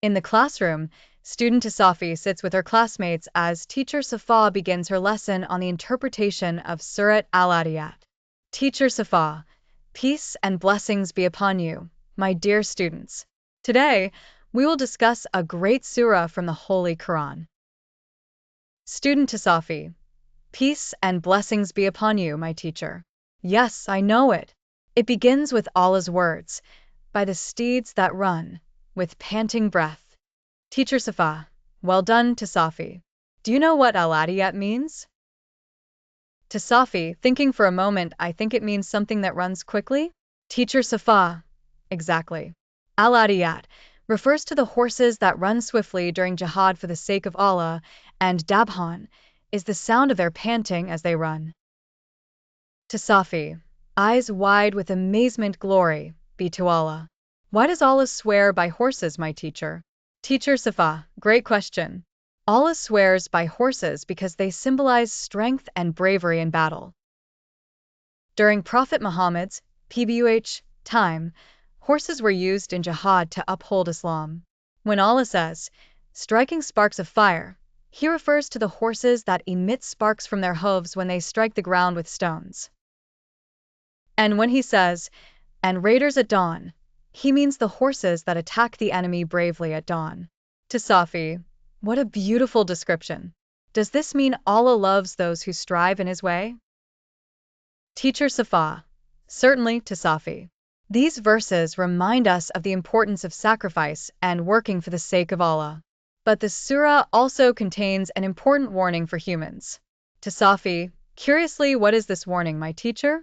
In the classroom, student Asafi sits with her classmates as teacher Safa begins her lesson on the interpretation of Surat al-Adiyat. Teacher Safa, peace and blessings be upon you, my dear students. Today, we will discuss a great surah from the Holy Quran. Student Asafi, peace and blessings be upon you, my teacher. Yes, I know it. It begins with Allah's words, by the steeds that run, with panting breath. Teacher Safa, well done, Tasafi. Do you know what al-Adiyat means? Tasafi, thinking for a moment, I think it means something that runs quickly. Teacher Safa, exactly. Al-Adiyat refers to the horses that run swiftly during jihad for the sake of Allah, and Dabhan is the sound of their panting as they run. Tasafi, eyes wide with amazement, glory be to Allah. Why does Allah swear by horses, my teacher? Teacher Safa, great question. Allah swears by horses because they symbolize strength and bravery in battle. During Prophet Muhammad's PBUH time, horses were used in jihad to uphold Islam. When Allah says, striking sparks of fire, he refers to the horses that emit sparks from their hooves when they strike the ground with stones. And when he says, and raiders at dawn, he means the horses that attack the enemy bravely at dawn. Tasafi, what a beautiful description. Does this mean Allah loves those who strive in his way? Teacher Safa, certainly, Tasafi. These verses remind us of the importance of sacrifice and working for the sake of Allah. But the surah also contains an important warning for humans. Tasafi, curiously, what is this warning, my teacher?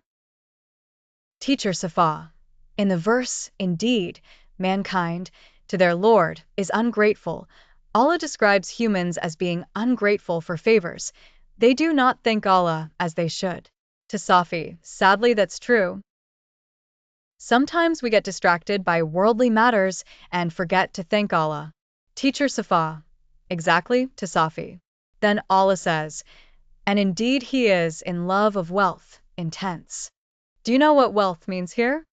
Teacher Safa, in the verse, indeed, mankind, to their Lord, is ungrateful. Allah describes humans as being ungrateful for favors. They do not thank Allah as they should. Tasafi, sadly that's true. Sometimes we get distracted by worldly matters and forget to thank Allah. Teacher Safa, exactly, Tasafi. Then Allah says, and indeed he is in love of wealth, intense. Do you know what wealth means here?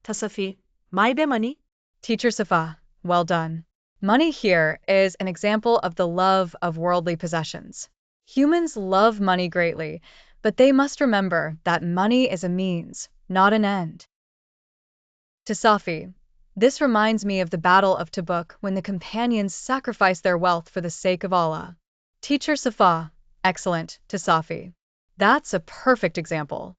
Tasafi, my be money? Teacher Safa, well done. Money here is an example of the love of worldly possessions. Humans love money greatly, but they must remember that money is a means, not an end. Tasafi, this reminds me of the Battle of Tabuk when the companions sacrificed their wealth for the sake of Allah. Teacher Safa, excellent, Tasafi. That's a perfect example.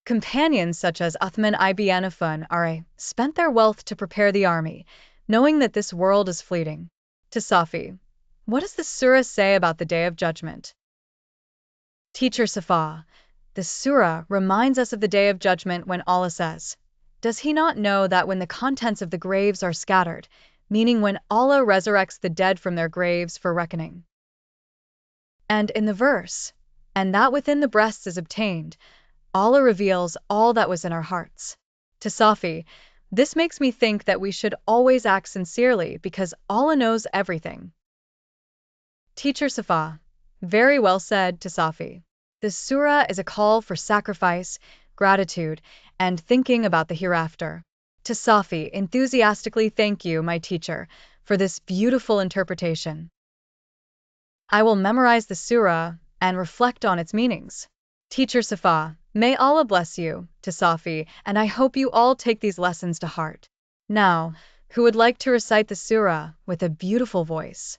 Companions such as Uthman ibn Affan spent their wealth to prepare the army, knowing that this world is fleeting. Tasafi, what does the surah say about the Day of Judgment? Teacher Safa, the surah reminds us of the Day of Judgment when Allah says, does he not know that when the contents of the graves are scattered, meaning when Allah resurrects the dead from their graves for reckoning? And in the verse, and that within the breasts is obtained, Allah reveals all that was in our hearts. Tasafi, this makes me think that we should always act sincerely because Allah knows everything. Teacher Safa, very well said, Tasafi. The surah is a call for sacrifice, gratitude, and thinking about the hereafter. Tasafi, enthusiastically thank you, my teacher, for this beautiful interpretation. I will memorize the surah and reflect on its meanings. Teacher Safa, may Allah bless you, Tasafi, and I hope you all take these lessons to heart. Now, who would like to recite the surah with a beautiful voice?